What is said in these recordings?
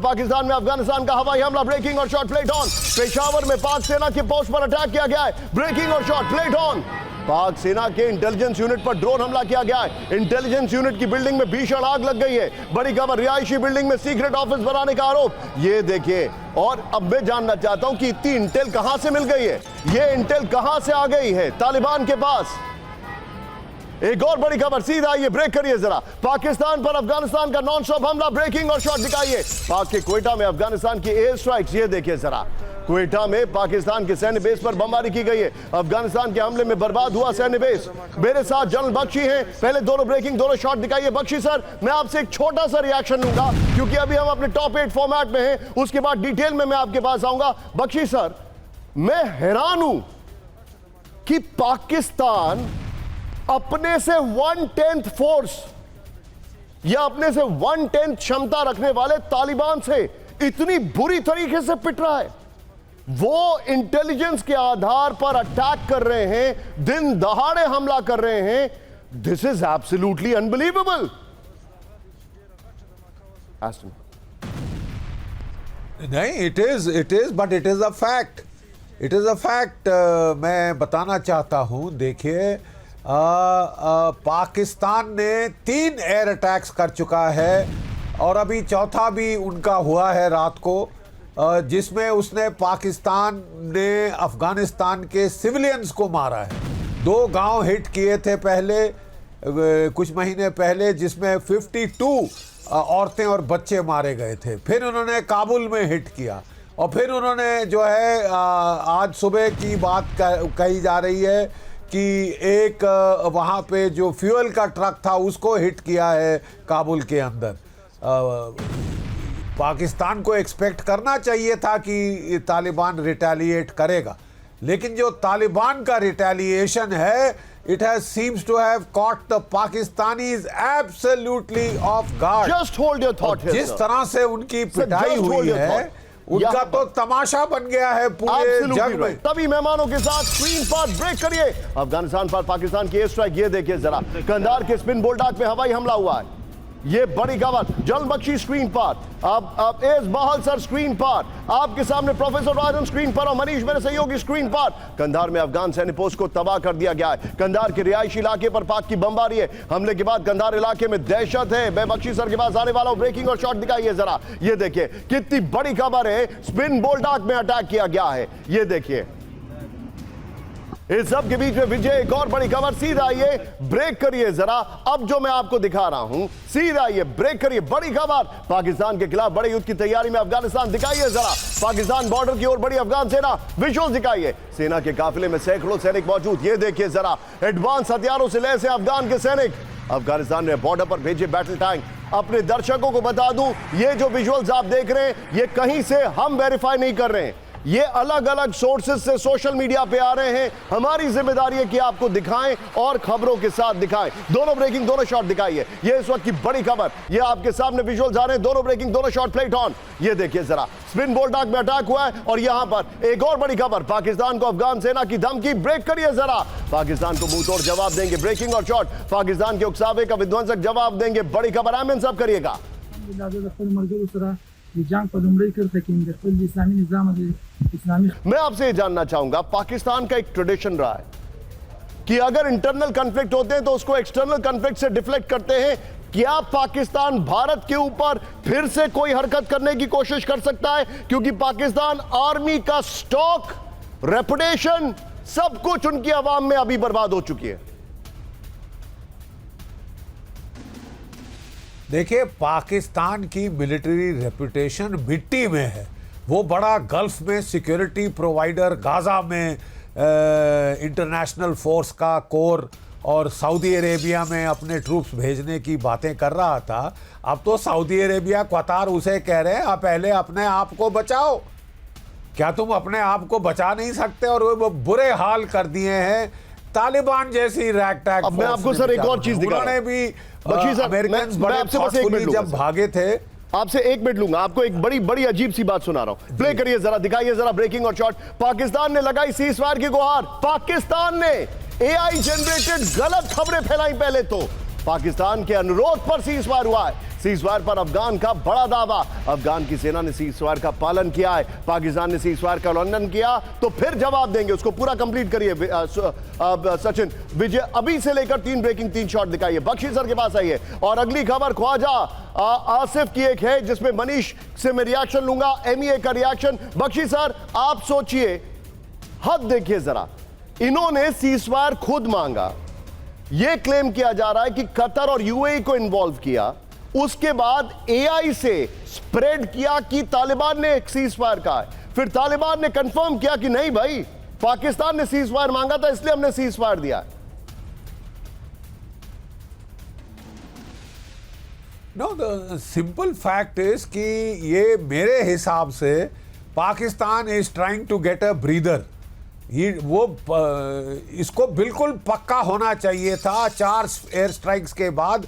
पाकिस्तान में अफगानिस्तान का हवाई हमला, ब्रेकिंग और शॉट प्लेट ऑन। पेशावर में पाक सेना की पोस्ट पर अटैक किया गया है, ब्रेकिंग और शॉट प्लेट ऑन। पाक सेना के इंटेलिजेंस यूनिट पर ड्रोन हमला किया गया है। इंटेलिजेंस यूनिट की बिल्डिंग में भीषण आग लग गई है। बड़ी खबर, रिहायशी बिल्डिंग में सीक्रेट ऑफिस बनाने का आरोप। ये देखिए, और अब मैं जानना चाहता हूं कि इतनी इंटेल कहां से मिल गई है, ये इंटेल कहां से आ गई है तालिबान के पास। एक और बड़ी खबर, सीधा आइए, ब्रेक करिए जरा। पाकिस्तान पर अफगानिस्तान का नॉन स्टॉप हमला, ब्रेकिंग और शॉट दिखाइए। पाक के क्वेटा में अफगानिस्तान की एयर स्ट्राइक्स, ये देखिए जरा। क्वेटा में पाकिस्तान के सैन्य बेस पर बमबारी की गई है। अफगानिस्तान के हमले में बर्बाद हुआ सैन्य बेस। मेरे साथ जनरल बख्शी हैं। पहले दोनों ब्रेकिंग, दोनों शॉट दिखाइए। बख्शी सर, मैं आपसे एक छोटा सा रिएक्शन लूंगा क्योंकि अभी हम अपने टॉप 8 फॉर्मेट में हैं, उसके बाद डिटेल में मैं आपके पास आऊंगा। बख्शी सर, मैं हैरान हूं कि पाकिस्तान अपने से 1/10 फोर्स या अपने से 1/10 क्षमता रखने वाले तालिबान से इतनी बुरी तरीके से पिट रहा है। वो इंटेलिजेंस के आधार पर अटैक कर रहे हैं, दिन दहाड़े हमला कर रहे हैं। This is absolutely unbelievable. नहीं, it is but it is a fact. It is a fact. मैं बताना चाहता हूं, देखिए, पाकिस्तान ने 3 एयर अटैक्स कर चुका है और अभी चौथा भी उनका हुआ है रात को, जिसमें उसने पाकिस्तान ने अफगानिस्तान के सिविलियंस को मारा है। 2 गांव हिट किए थे पहले, कुछ महीने पहले, जिसमें 52 औरतें और बच्चे मारे गए थे। फिर उन्होंने काबुल में हिट किया और फिर उन्होंने जो है आज सुबह की बात कही जा रही है कि एक वहाँ पे जो फ्यूल का ट्रक था उसको हिट किया है काबुल के अंदर। पाकिस्तान को एक्सपेक्ट करना चाहिए था कि तालिबान रिटेलिएट करेगा, लेकिन जो तालिबान का रिटेलिएशन है, it has seems to have caught the Pakistanis absolutely off guard. Just hold your thought. जिस तरह से उनकी पिटाई हुई है, उनका तो तमाशा बन गया है पूरे जग में। तभी मेहमानों के साथ स्क्रीन पर ब्रेक करिए। अफगानिस्तान पर पाकिस्तान की एयर स्ट्राइक, ये देखिए जरा। कंधार के स्पिन बोल्डाक में हवाई हमला हुआ है, ये बड़ी खबर। जल बख्शी स्क्रीन पर, अब एस बहाल सर स्क्रीन पर, आपके सामने प्रोफेसर राजन स्क्रीन पर और मनीष मेरे सहयोगी स्क्रीन पर। कंधार में अफगान सैन्य पोस्ट को तबाह कर दिया गया है। कंधार के रिहायशी इलाके पर पाक की बमबारी है। हमले के बाद कंधार इलाके में दहशत है। मैं बख्शी सर के पास आने वाला हूं। ब्रेकिंग और शॉट दिखाइए जरा। ये देखिए कितनी बड़ी खबर है, स्पिन बोल्डाक में अटैक किया गया है। ये देखिए, इस सब के बीच में विजय, एक और बड़ी खबर। सीधा ये ब्रेक करिए जरा। अब जो मैं आपको दिखा रहा हूं, सीधा ये ब्रेक करिए। बड़ी खबर, पाकिस्तान के खिलाफ बड़े युद्ध की तैयारी में अफगानिस्तान, दिखाइए जरा। पाकिस्तान बॉर्डर की ओर बड़ी अफगान सेना, विजुअल दिखाइए। सेना के काफिले में सैकड़ों सैनिक मौजूद, ये देखिए जरा। एडवांस हथियारों से लैस हैं अफगान के सैनिक। अफगानिस्तान ने बॉर्डर पर भेजे बैटल टैंक। अपने दर्शकों को बता दूं, ये जो विजुअल्स आप देख रहे हैं, ये कहीं से हम वेरीफाई नहीं कर रहे हैं, ये अलग अलग सोर्सेज से सोशल मीडिया पे आ रहे हैं। हमारी जिम्मेदारी है कि आपको दिखाएं और खबरों के साथ दिखाएं। दोनों ब्रेकिंग, दोनों शॉट दिखाइए। ये इस वक्त की बड़ी खबर, ये आपके सामने विजुअल्स आ रहे हैं। दोनों ब्रेकिंग, दोनों शॉट प्लेट ऑन। ये देखिए जरा, स्पिन बोल्डाक में अटैक हुआ है और यहां पर एक और बड़ी खबर, पाकिस्तान को अफगान सेना की धमकी। ब्रेक करिए जरा। पाकिस्तान को मुंह तोड़ जवाब देंगे, ब्रेकिंग और शॉट। पाकिस्तान के उकसावे का विध्वंसक जवाब देंगे। बड़ी खबर, आमिन सब करिएगा। मैं आपसे जानना चाहूंगा, पाकिस्तान का एक ट्रेडिशन रहा है कि अगर इंटरनल कॉन्फ्लिक्ट होते हैं तो उसको एक्सटर्नल कॉन्फ्लिक्ट से डिफ्लेक्ट करते हैं। क्या पाकिस्तान भारत के ऊपर फिर से कोई हरकत करने की कोशिश कर सकता है? क्योंकि पाकिस्तान आर्मी का स्टॉक, रेपुटेशन, सब कुछ उनकी आवाम में अभी बर्बाद हो चुकी है। देखिए, पाकिस्तान की मिलिट्री रेपुटेशन मिट्टी में है। वो बड़ा गल्फ में सिक्योरिटी प्रोवाइडर, गाजा में इंटरनेशनल फोर्स का कोर और सऊदी अरेबिया में अपने ट्रूप्स भेजने की बातें कर रहा था। अब तो सऊदी अरेबिया, कतार उसे कह रहे हैं, आप पहले अपने आप को बचाओ। क्या तुम अपने आप को बचा नहीं सकते? और वो बुरे हाल कर दिए हैं तालिबान जैसी रैगटैग। अब मैं आपको सर एक और चीज दिखा, उन्होंने भी अमेरिकन बड़े थॉटफुली जब भागे थे। आपसे 1 मिनट लूंगा, आपको एक बड़ी अजीब सी बात सुना रहा हूं। प्ले करिए जरा, दिखाइए जरा ब्रेकिंग और शॉट। पाकिस्तान ने लगाई सीजफायर की गुहार। पाकिस्तान ने एआई जनरेटेड गलत खबरें फैलाई। पहले तो पाकिस्तान के अनुरोध पर सीज फायर हुआ है। सीज फायर पर अफगान का बड़ा दावा। अफगान की सेना ने सीज फायर का पालन किया है, पाकिस्तान ने सीज फायर का उल्लंघन किया तो फिर जवाब देंगे। उसको पूरा कंप्लीट करिए सचिन। विजय अभी से लेकर 3 ब्रेकिंग 3 शॉट दिखाइए। बख्शी सर के पास आइए। और अगली खबर ख्वाजा आसिफ की एक है जिसमें मनीष से मैं रिएक्शन लूंगा, एमईए का रिएक्शन। बख्शी सर आप सोचिए, हद देखिए जरा, इन्होंने सीज फायर खुद मांगा, यह क्लेम किया जा रहा है कि कतर और यूएई को इन्वॉल्व किया, उसके बाद एआई से स्प्रेड किया कि तालिबान ने एक सीज फायर कहा है, फिर तालिबान ने कंफर्म किया कि नहीं भाई पाकिस्तान ने सीज फायर मांगा था इसलिए हमने सीज फायर दिया है। No, the simple fact is कि ये मेरे हिसाब से Pakistan is trying to get a breather. इसको बिल्कुल पक्का होना चाहिए था 4 एयर स्ट्राइक्स के बाद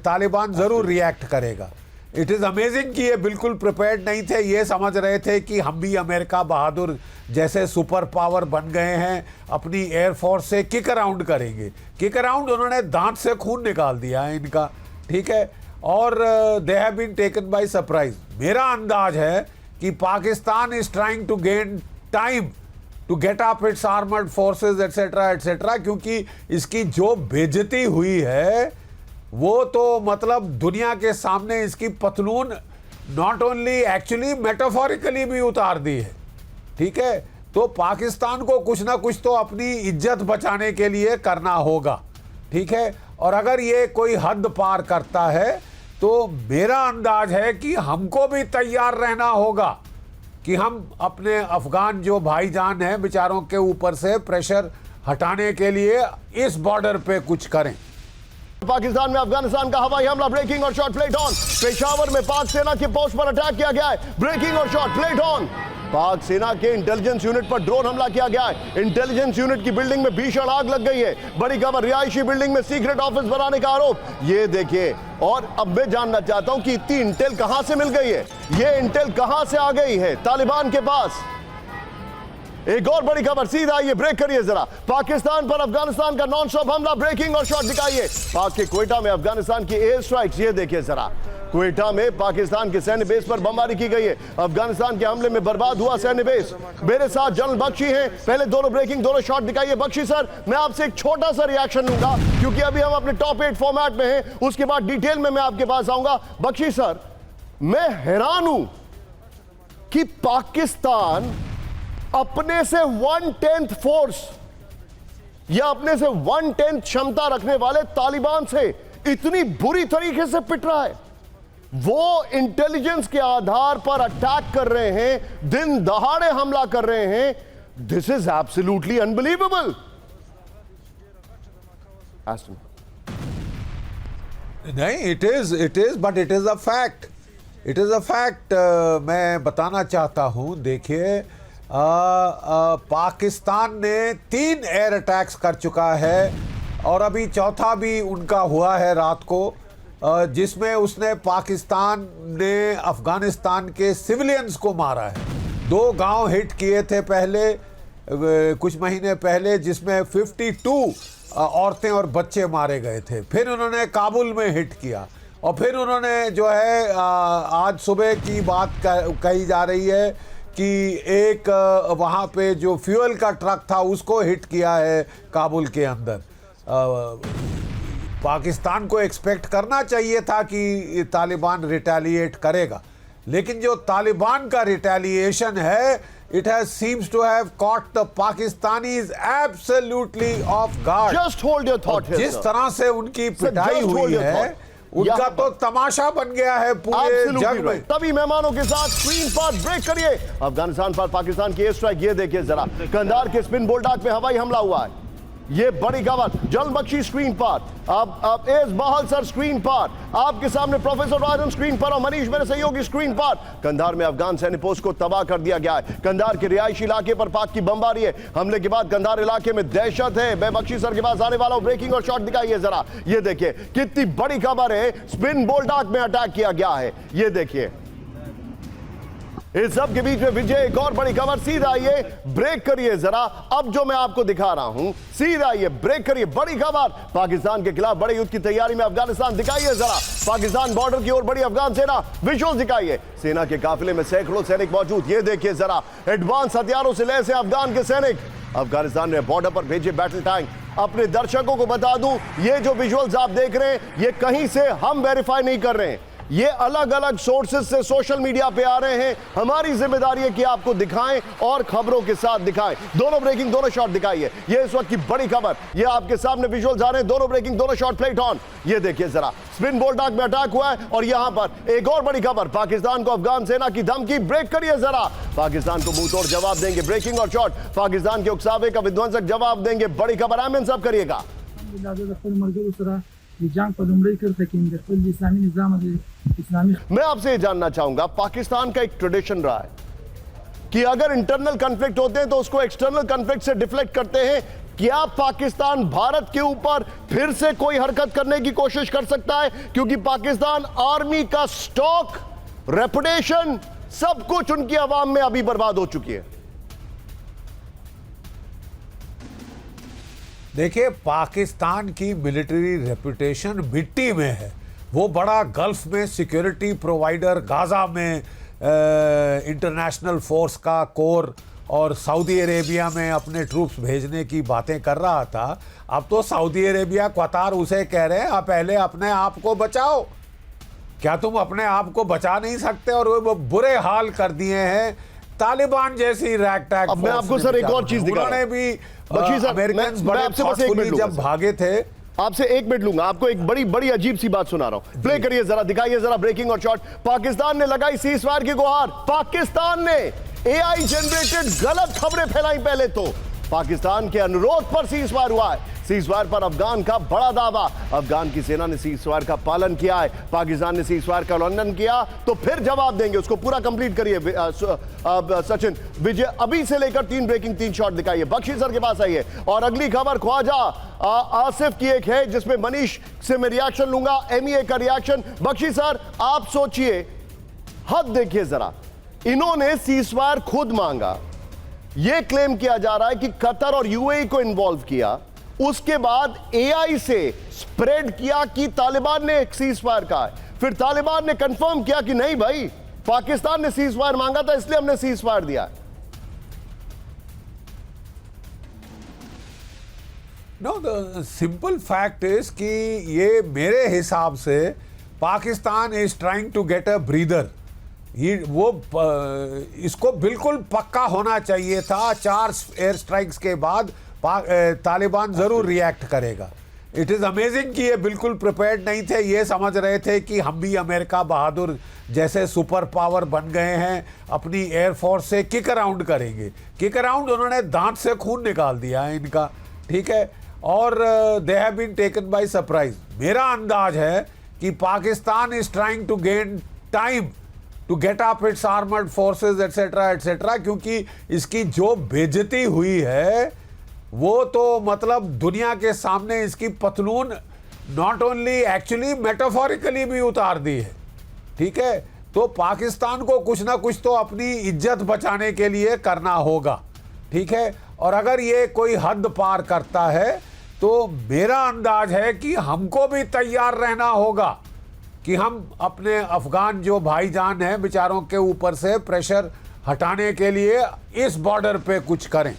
तालिबान जरूर रिएक्ट करेगा। इट इज अमेजिंग कि ये बिल्कुल प्रिपेयर्ड नहीं थे। ये समझ रहे थे कि हम भी अमेरिका बहादुर जैसे सुपर पावर बन गए हैं, अपनी एयरफोर्स से किक अराउंड करेंगे। किक अराउंड उन्होंने दांत से खून निकाल दिया है इनका, ठीक है, और they have been taken by surprise. मेरा अंदाज है कि Pakistan is trying to gain time to get up its armoured forces etcetera etcetera, क्योंकि इसकी जो बेइज्जती हुई है वो तो मतलब दुनिया के सामने इसकी पतलून नॉट ओनली एक्चुअली मेटाफोरिकली भी उतार दी है, ठीक है। तो पाकिस्तान को कुछ ना कुछ तो अपनी इज्जत बचाने के लिए करना होगा, ठीक है। और अगर ये कोई हद पार करता है तो मेरा अंदाज है कि हमको भी तैयार रहना होगा कि हम अपने अफगान जो भाईजान हैं बेचारों के ऊपर से प्रेशर हटाने के लिए इस बॉर्डर पे कुछ करें। पाकिस्तान में अफगानिस्तान का हवाई हमला, ब्रेकिंग और शॉट प्लेट ऑन। पेशावर में पाक सेना के पोस्ट पर अटैक किया गया है, ब्रेकिंग और शॉट प्लेट ऑन। पाक सेना के इंटेलिजेंस यूनिट पर ड्रोन हमला किया गया है। इंटेलिजेंस यूनिट की बिल्डिंग में भीषण आग लग गई है। बड़ी खबर, रिहायशी बिल्डिंग में सीक्रेट ऑफिस बनाने का आरोप। ये देखिए, और अब मैं जानना चाहता हूं कि इतनी इंटेल कहां से मिल गई है, ये इंटेल कहां से आ गई है तालिबान के पास। एक और बड़ी खबर, सीधा आइए, ब्रेक करिए जरा। पाकिस्तान पर अफगानिस्तान का नॉन स्टॉप हमला, ब्रेकिंग और शॉट दिखाइए। पाक के क्वेटा में अफगानिस्तान की एयर स्ट्राइक्स, ये देखिए जरा। क्वेटा में पाकिस्तान के सैन्य बेस पर बमबारी की गई है। अफगानिस्तान के हमले में बर्बाद हुआ सैन्य बेस। मेरे साथ जनरल बख्शी हैं। पहले दोनों ब्रेकिंग, दोनों शॉट दिखाइए। बख्शी सर, मैं आपसे एक छोटा सा रिएक्शन लूंगा क्योंकि अभी हम अपने टॉप 8 फॉर्मेट में हैं, उसके बाद डिटेल में मैं आपके पास आऊंगा। बख्शी सर, मैं हैरान हूं कि पाकिस्तान अपने से 1/10 फोर्स या अपने से 1/10 क्षमता रखने वाले तालिबान से इतनी बुरी तरीके से पिट रहा है। वो इंटेलिजेंस के आधार पर अटैक कर रहे हैं, दिन दहाड़े हमला कर रहे हैं। This is absolutely unbelievable. नहीं, it is but it is a fact. It is a fact. मैं बताना चाहता हूं, देखिए, पाकिस्तान ने 3 एयर अटैक्स कर चुका है और अभी चौथा भी उनका हुआ है रात को, जिसमें उसने पाकिस्तान ने अफगानिस्तान के सिविलियंस को मारा है। 2 गांव हिट किए थे पहले, कुछ महीने पहले, जिसमें 52 औरतें और बच्चे मारे गए थे। फिर उन्होंने काबुल में हिट किया और फिर उन्होंने जो है आज सुबह की बात कही जा रही है कि एक वहाँ पे जो फ्यूल का ट्रक था उसको हिट किया है काबुल के अंदर। पाकिस्तान को एक्सपेक्ट करना चाहिए था कि तालिबान रिटेलिएट करेगा, लेकिन जो तालिबान का रिटेलिएशन है, it has seems to have caught the Pakistanis absolutely off guard. Just hold your thought. जिस तरह से उनकी पिटाई हुई है, उनका तो तमाशा बन गया है पूरे जग में। तभी मेहमानों के साथ स्क्रीन पर ब्रेक करिए। अफगानिस्तान पर पाकिस्तान की एयर स्ट्राइक, ये देखिए जरा। कंधार के स्पिन बोल्डाक में हवाई हमला हुआ है, ये बड़ी खबर। जल बख्शी स्क्रीन पर, अब एस बहाल सर स्क्रीन पर, आपके सामने प्रोफेसर राजन स्क्रीन पर और मनीष मेरे सहयोगी स्क्रीन पर। कंधार में अफगान सैन्य पोस्ट को तबाह कर दिया गया है। कंधार के रिहायशी इलाके पर पाक की बमबारी है। हमले के बाद कंधार इलाके में दहशत है। मैं बख्शी सर के पास आने वाला हूं। ब्रेकिंग और शॉट दिखाइए जरा। ये देखिए कितनी बड़ी खबर है, स्पिन बोल्डाक में अटैक किया गया है। ये देखिए, इस सब के बीच में विजय, एक और बड़ी खबर, सीधा ये ब्रेक करिए जरा। अब जो मैं आपको दिखा रहा हूं, सीधा ये ब्रेक करिए, बड़ी खबर, पाकिस्तान के खिलाफ बड़े युद्ध की तैयारी में अफगानिस्तान। दिखाइए जरा पाकिस्तान बॉर्डर की ओर बड़ी अफगान सेना, विजुअल दिखाइए। सेना के काफिले में सैकड़ों सैनिक मौजूद, ये देखिए जरा, एडवांस हथियारों से लैस हैं अफगान के सैनिक। अफगानिस्तान ने बॉर्डर पर भेजे बैटल टैंक। अपने दर्शकों को बता दूं, ये जो विजुअल्स आप देख रहे हैं, ये कहीं से हम वेरीफाई नहीं कर रहे हैं, ये अलग अलग सोर्सेज से सोशल मीडिया पे आ रहे हैं। हमारी जिम्मेदारी है कि आपको दिखाएं और खबरों के साथ दिखाएं। दोनों ब्रेकिंग, दोनों शॉट दिखाइए। ये इस वक्त की बड़ी खबर, ये आपके सामने विजुअल्स आ रहे हैं, दोनों ब्रेकिंग, दोनों शॉट प्लेट ऑन। ये देखिए जरा, स्पिन बोल्डाक में अटैक हुआ है और यहां पर एक और बड़ी खबर, पाकिस्तान को अफगान सेना की धमकी। ब्रेक करिए जरा, पाकिस्तान को मुंह तोड़ जवाब देंगे। ब्रेकिंग और शॉट, पाकिस्तान के उकसावे का विध्वंसक जवाब देंगे। बड़ी खबर, आमिन साहब करिएगा। मैं आपसे जानना चाहूंगा, पाकिस्तान का एक ट्रेडिशन रहा है कि अगर इंटरनल कॉन्फ्लिक्ट होते हैं तो उसको एक्सटर्नल कॉन्फ्लिक्ट से डिफ्लेक्ट करते हैं। क्या पाकिस्तान भारत के ऊपर फिर से कोई हरकत करने की कोशिश कर सकता है? क्योंकि पाकिस्तान आर्मी का स्टॉक, रेपुटेशन, सब कुछ उनकी आवाम में अभी बर्बाद हो चुकी है। देखिए, पाकिस्तान की मिलिट्री रेपुटेशन मिट्टी में है। वो बड़ा गल्फ में सिक्योरिटी प्रोवाइडर, गाजा में इंटरनेशनल फोर्स का कोर और सऊदी अरेबिया में अपने ट्रूप्स भेजने की बातें कर रहा था। अब तो सऊदी अरेबिया, कतार उसे कह रहे हैं, आप पहले अपने आप को बचाओ। क्या तुम अपने आप को बचा नहीं सकते? और वो बुरे हाल कर दिए हैं तालिबान जैसी रैगटैग। अब मैं आपको सर एक और चीज दिखा रहा हूं। उन्होंने भी अमेरिकन बड़े थॉटफुली जब भागे थे। आपसे एक मिनट लूंगा, आपको एक बड़ी अजीब सी बात सुना रहा हूं। प्ले करिए जरा, दिखाइए जरा ब्रेकिंग और शॉट। पाकिस्तान ने लगाई सीजफायर की गुहार। पाकिस्तान ने एआई जनरेटेड गलत खबरें फैलाई। पहले तो पाकिस्तान के अनुरोध पर सीजफायर हुआ है। सीजफायर पर अफगान का बड़ा दावा। अफगान की सेना ने सीजफायर का पालन किया है, पाकिस्तान ने सीजफायर का उल्लंघन किया तो फिर जवाब देंगे। उसको पूरा कंप्लीट करिए सचिन। विजय, अभी से लेकर 3 ब्रेकिंग 3 शॉट दिखाइए। बख्शी सर के पास आइए। और अगली खबर ख्वाजा आसिफ की एक है जिसमें मनीष से मैं रिएक्शन लूंगा, एमईए का रिएक्शन। बख्शी सर, आप सोचिए, हद देखिए जरा, इन्होंने सीजफायर खुद मांगा, यह क्लेम किया जा रहा है कि कतर और यूएई को इन्वॉल्व किया, उसके बाद एआई से स्प्रेड किया कि तालिबान ने एक सीजफायर कहा है, फिर तालिबान ने कंफर्म किया कि नहीं भाई, पाकिस्तान ने सीजफायर मांगा था इसलिए हमने सीजफायर दिया है। No, the simple fact is कि ये मेरे हिसाब से Pakistan is trying to get a breather. इसको बिल्कुल पक्का होना चाहिए था, 4 एयर स्ट्राइक्स के बाद तालिबान जरूर रिएक्ट करेगा। इट इज़ अमेजिंग कि ये बिल्कुल प्रिपेयर्ड नहीं थे। ये समझ रहे थे कि हम भी अमेरिका बहादुर जैसे सुपर पावर बन गए हैं, अपनी एयरफोर्स से किक अराउंड करेंगे। किक अराउंड उन्होंने दांत से खून निकाल दिया है इनका, ठीक है। और they have been taken by surprise. मेरा अंदाज है कि Pakistan is trying to gain time to get up its armoured forces etcetera etcetera, क्योंकि इसकी जो बेइज्जती हुई है वो तो मतलब दुनिया के सामने इसकी पतलून नॉट ओनली एक्चुअली मेटाफोरिकली भी उतार दी है, ठीक है। तो पाकिस्तान को कुछ ना कुछ तो अपनी इज्जत बचाने के लिए करना होगा, ठीक है। और अगर ये कोई हद पार करता है तो मेरा अंदाज है कि हमको भी तैयार रहना होगा कि हम अपने अफगान जो भाईजान हैं बेचारों के ऊपर से प्रेशर हटाने के लिए इस बॉर्डर पे कुछ करें।